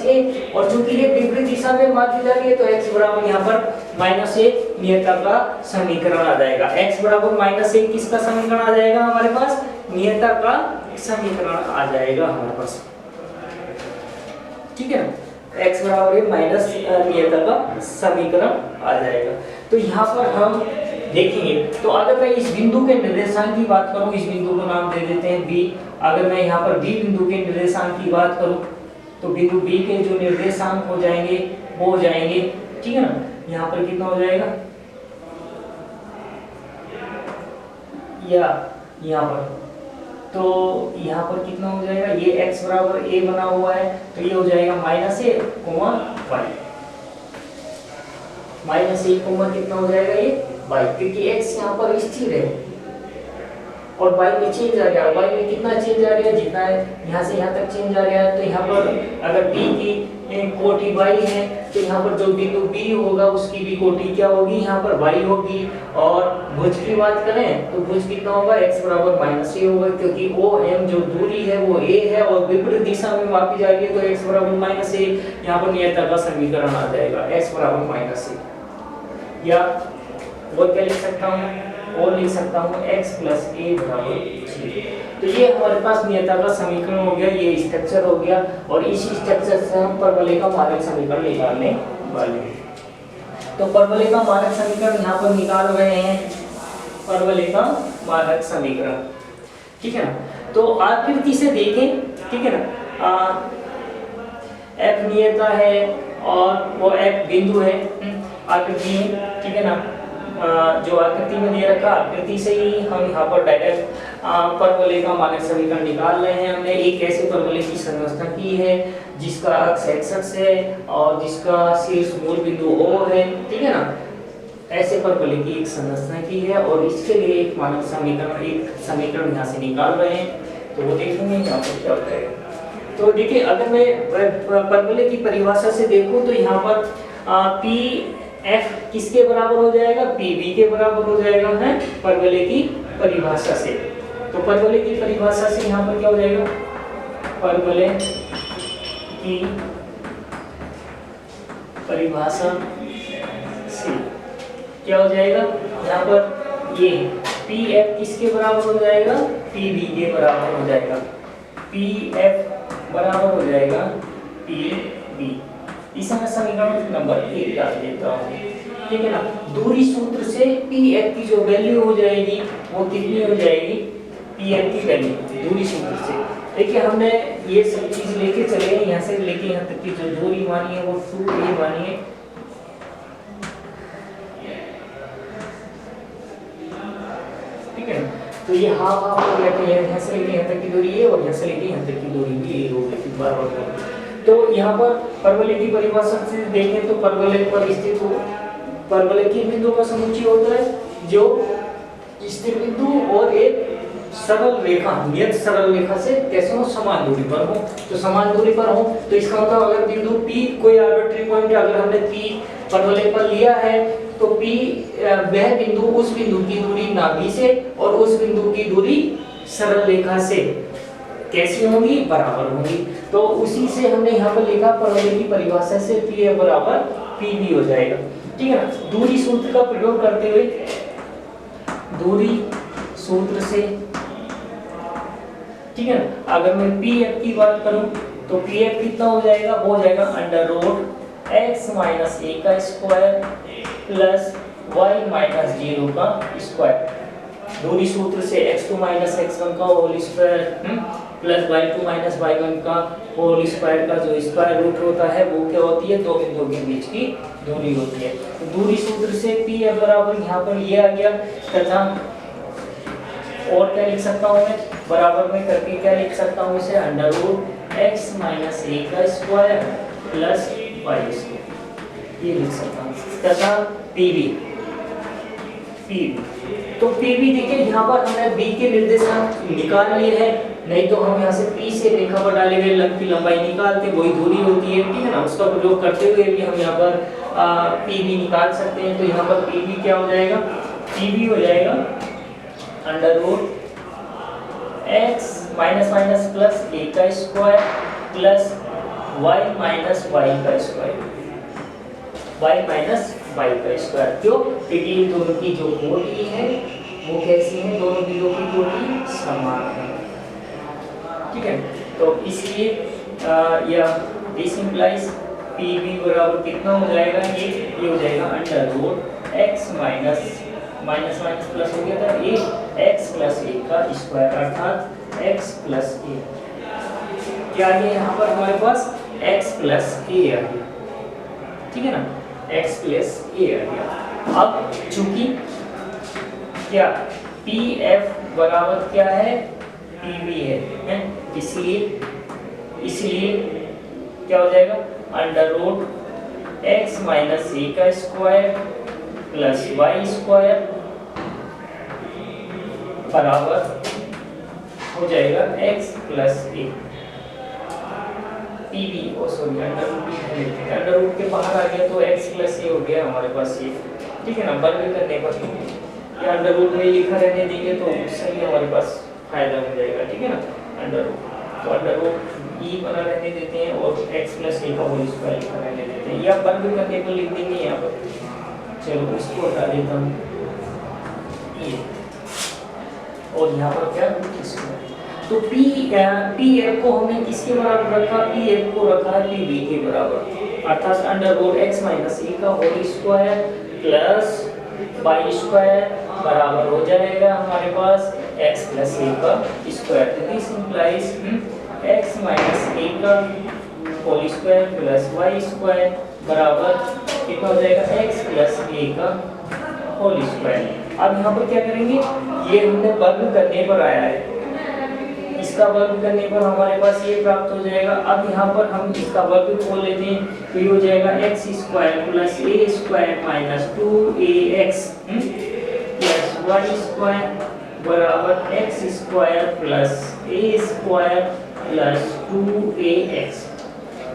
ए, और चूंकि ये विपरीत दिशा में मापी जा रही है तो x बराबर यहाँ पर -a नियता का समीकरण आ जाएगा। x बराबर -a किसका समीकरण आ जाएगा हमारे पास? नियता का समीकरण आ जाएगा हमारे पास, ठीक है ना। x बराबर माइनस नियता का समीकरण आ जाएगा। तो यहाँ पर हम देखेंगे, तो अगर मैं इस बिंदु के निर्देशांक की बात करूं, इस बिंदु को नाम दे देते हैं b। अगर मैं यहाँ पर b बिंदु के निर्देशांक की बात करूं तो बिंदु b के जो निर्देशांक हो जाएंगे वो हो जाएंगे, ठीक है ना। यहाँ पर कितना हो जाएगा, या यहाँ पर, तो यहाँ पर कितना हो जाएगा, ये x बराबर a बना हुआ है तो ये हो जाएगा -a, y -a, कितना हो जाएगा ये y, क्योंकि x यहाँ पर स्थिर है और y में चेंज आ गया। y में कितना चेंज आ गया, जितना है यहाँ से यहाँ तक चेंज आ गया है। तो यहाँ पर अगर b की कोटि y है तो यहाँ पर जो बिंदु b होगा उसकी भी कोटि क्या होगी, यहाँ पर y होगी। और भुज की बात करें तो भुज कितना होगा, x बराबर -a होगा, क्योंकि OM जो दूरी है वो a है और विपरीत दिशा में मापी जा रही है तो x बराबर -a। यहाँ पर नियता का समीकरण आ जाएगा x बराबर -a। या और क्या लिख सकता हूँ, और लिख सकता हूँ x + a बराबर 0। तो ये हमारे पास नियता का समीकरण हो गया, ये स्ट्रक्चर हो गया। और इस स्ट्रक्चर से हम परवलय का मानक समीकरण निकालने वाले हैं। तो परवलय का मानक समीकरण यहाँ पर निकाल रहे हैं, परवलय का मानक समीकरण, ठीक है ना। तो आकृति से देखें, ठीक है ना, f नियता है और वो f बिंदु है, आकृति है, ठीक है ना। जो आकृति में दे रखा, आकृति से ही हम यहाँ पर डायरेक्ट परवलय का मानक समीकरण निकाल रहे हैं। हमने एक ऐसे परवलय की संरचना की है जिसका अक्ष x है और जिसका शीर्ष मूल बिंदु O है, ठीक है ना। ऐसे परवलय की एक संरचना की है और इसके लिए एक मानक समीकरण, एक समीकरण यहाँ से निकाल रहे हैं। तो वो देखेंगे यहाँ पर क्या होता है। तो देखिए, अगर मैं परवलय की परिभाषा से देखूं तो यहाँ पर P f किसके बराबर हो जाएगा, pb के बराबर हो जाएगा, है परवलय की परिभाषा से। तो परवलय की परिभाषा से यहाँ पर क्या हो जाएगा, परवलय की परिभाषा से क्या हो जाएगा, यहाँ पर ये pf किसके बराबर हो जाएगा, pb के बराबर हो जाएगा। pf बराबर हो जाएगा pb। इसमें समीकरण नंबर 1 डाल देता हूँ, ठीक है ना। दूरी सूत्र से pf की जो वैल्यू हो जाएगी वो कितनी हो जाएगी, pf की वैल्यू दूरी सूत्र से। देखिए, हमने ये सब चीज लेके चले हैं, यहाँ से लेके यहाँ तक की जो दूरी मानी है वो 2a मानी है, ठीक है। तो ये हाफ हो गया, तो यहाँ से लेके यहाँ तक की दूरी a और यहाँ से लेके यहाँ तक की दूरी भी a हो गई, बराबर। तो यहाँ पर परवलय की परिभाषा से देखें तो परवलय पर स्थित हो, परवलय की बिंदु का समुच्चय होता है जो स्थिर बिंदु और एक सरल रेखा, नियत सरल रेखा से कैसे हो, समान दूरी पर हो। तो समान दूरी पर हो तो इसका मतलब अगर बिंदु P कोई आर्बिट्री पॉइंट अगर हमने P परवलय पर लिया है तो P वह बिंदु, उस बिंदु की दूरी नाभि से और उस बिंदु की दूरी सरल रेखा से कैसी होंगी, बराबर होंगी। तो उसी से हमने यहाँ पर लिखा परवलय की परिभाषा से pf बराबर pb हो जाएगा, ठीक है ना। दूरी सूत्र का प्रयोग करते हुए, दूरी सूत्र से, ठीक है ना, अगर मैं pf की बात करूं तो pf कितना हो जाएगा, वो हो जाएगा √x - a का स्क्वायर प्लस y - 0 का स्क्वायर। दूरी सूत्र से x2 - x1 का whole square plus y2 - y1 का होल स्क्वायर का जो स्क्वायर रूट होता है वो क्या होती है, दो बिंदुओं के बीच की दूरी होती है। तो दूरी सूत्र से pf बराबर यहाँ पर ये आ गया, तथा और क्या लिख सकता हूँ मैं, बराबर में करके क्या लिख सकता हूँ इसे, √x - a का स्क्वायर प्लस y2, ये लिख सकता हूँ, तथा pb। तो pb देखिए, यहाँ पर हमने b के निर्देशांक निकाल लिए हैं, नहीं तो हम यहाँ से p से रेखा पर डाले गए लंब की लंबाई निकालते, वही दूरी होती है, ठीक है ना। उसका प्रयोग करते हुए भी हम यहाँ पर pb निकाल सकते हैं। तो यहाँ पर pb क्या हो जाएगा, pb हो जाएगा √x - प्लस a का square plus y minus Y का स्क्वायर, y माइनस वाई का स्क्वायर। क्यों? क्योंकि इन दोनों की जो कोटि है वो कैसी है, दोनों बिंदुओं की कोटि समान है। ठीक है, तो इसलिए यह दिस इंप्लाइज पी बी बराबर कितना हो जाएगा, ये हो जाएगा under root X minus minus minus plus हो गया था ए एक्स प्लस ए का स्क्वायर, अर्थात एक्स प्लस ए। क्या आ गया यहाँ पर हमारे पास एक्स प्लस ए आ गया। ठीक है ना, एक्स प्लस ए आ गया। अब चूंकि क्या पी एफ बराबर क्या है, पी बी है, इसलिए क्या हो जाएगा, under root X minus A का स्क्वायर प्लस वाई स्क्वायर बराबर हो जाएगा X plus A P B. Oh sorry, under root के बाहर आ गया तो एक्स प्लस ए हो गया हमारे पास ये। ठीक है ना, वर्ग करने पर या अंडर रूट में लिखा रहने देंगे तो उससे भी हमारे पास फायदा हो जाएगा। ठीक है ना, अंडर रूट तो अंडर रूट ई बना रहने देते हैं और एक्स प्लस ए का होल स्क्वायर लिखा रहने देते हैं, या वर्ग करने पर लिख देंगे यहाँ पर। चलो इसको हटा देता हूँ ये, और यहाँ पर क्या स्क्वायर। तो पी एफ को हमने किसके बराबर रखा, पी एफ को रखा है पी बी के बराबर, अर्थात under root X minus A का whole square plus Y square बराबर हो जाएगा हमारे पास एक्स प्लस ए का स्क्वायर। तो this implies X minus A का whole square plus Y square बराबर कितना हो जाएगा, एक्स प्लस ए का होल स्क्वायर। अब यहाँ पर क्या करेंगे, ये हमने वर्ग करने पर आया है, इसका वर्ग करने पर हमारे पास ये प्राप्त हो जाएगा। अब यहाँ पर हम इसका वर्ग खोल लेते हैं तो ये हो जाएगा x square plus a square minus 2ax plus Y square बराबर x square plus a square plus 2ax।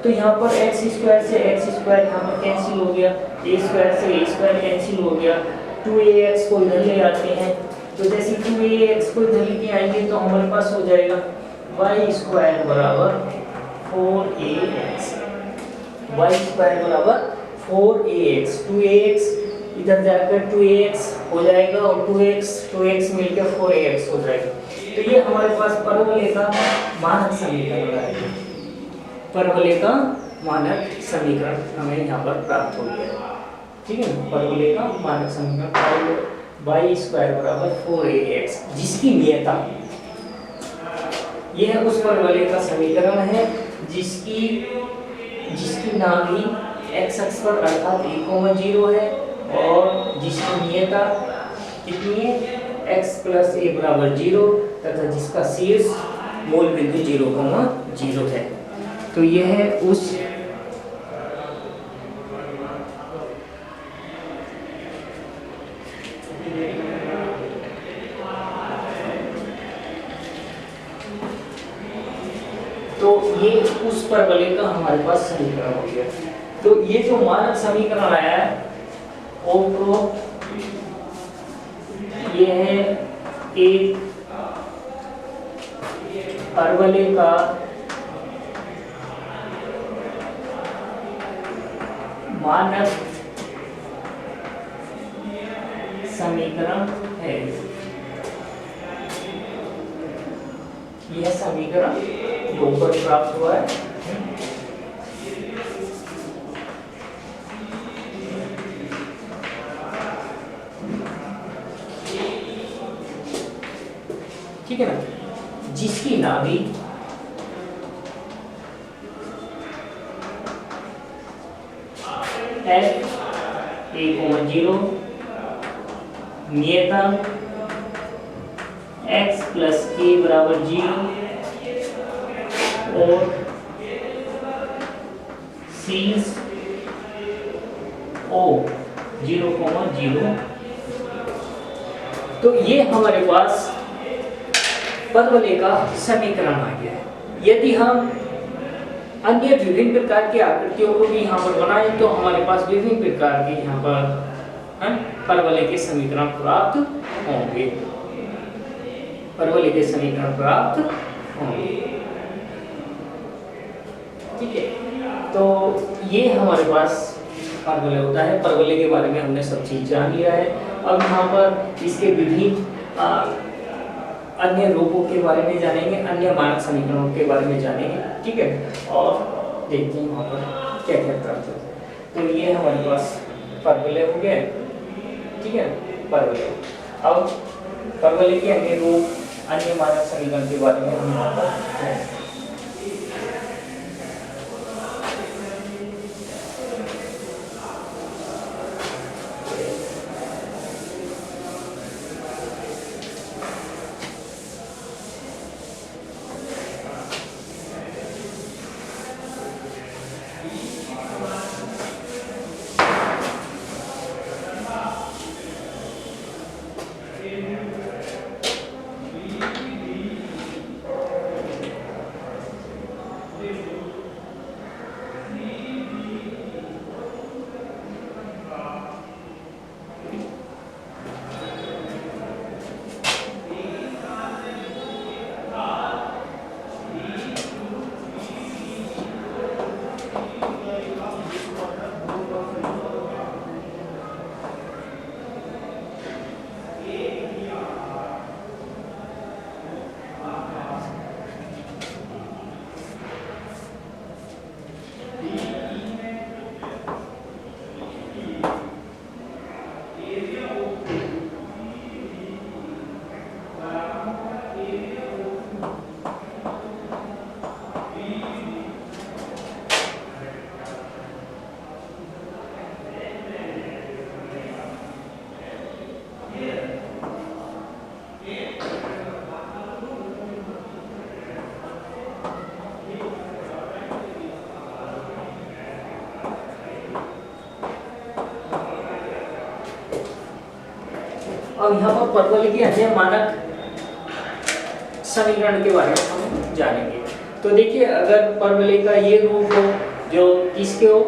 तो यहाँ पर एक्स स्क्वायर से एक्स स्क्वायर यहाँ पर कैंसिल हो गया, ए स्क्वायर से ए स्क्वायर कैंसिल हो गया, 2ax को इधर ले आते हैं तो जैसे 2ax को इधर लेके आएंगे तो हमारे पास हो जाएगा y स्क्वायर बराबर 4ax, y स्क्वायर बराबर 4ax, 2ax इधर जाकर 2ax हो जाएगा और 2x मिलकर 4ax हो जाएगा। तो ये हमारे पास परवलय का मानक समीकरण है, परवलय का मानक समीकरण हमें यहाँ पर प्राप्त हो गया। ठीक है, परवलय का मानक समीकरण y स्क्वायर बराबर 4ax, जिसकी नियता यह उस परवलय का समीकरण है जिसकी नाभि x अक्ष पर अर्थात 1,0 है और जिसकी नियता कितनी है, x प्लस a बराबर 0 तथा जिसका शीर्ष मूल बिंदु 0,0 है। तो यह है उस परवलय का हमारे पास समीकरण हो गया। तो ये जो मानक समीकरण आया है वो ये है एक परवलय का मानक समीकरण है। यह समीकरण दो पर प्राप्त हुआ है। ठीक है ना, जिसकी नाभि f(a,0) नियता x प्लस a बराबर 0 और शीर्ष O 0,0। तो ये हमारे पास परवलय का समीकरण आ गया है। यदि हम अन्य विभिन्न प्रकार की आकृतियों को भी यहाँ पर बनाएं तो हमारे पास विभिन्न प्रकार के यहाँ पर परवलय के समीकरण प्राप्त होंगे, परवलय के समीकरण प्राप्त होंगे। ठीक है। तो ये हमारे पास परवलय होता है। परवलय के बारे में हमने सब चीज जान लिया है। अब यहाँ पर इसके विभिन्न अन्य रूपों के बारे में जानेंगे, अन्य मानक समीकरणों के बारे में जानेंगे, ठीक है। और देखते हैं वहाँ पर क्या क्या प्राप्त होता है। तो ये हमारे पास परवलय हो गया, ठीक है, परवलय। अब परवलय के अन्य रूप, अन्य मानक समीकरण के बारे में हम यहाँ पर अब यहाँ पर परवलय की अन्य मानक समीकरण के बारे में हम जानेंगे। तो देखिए, अगर परवलय का ये रूप हो जो किसके हो,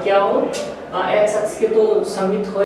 क्या हो, x अक्ष के तो सममित हो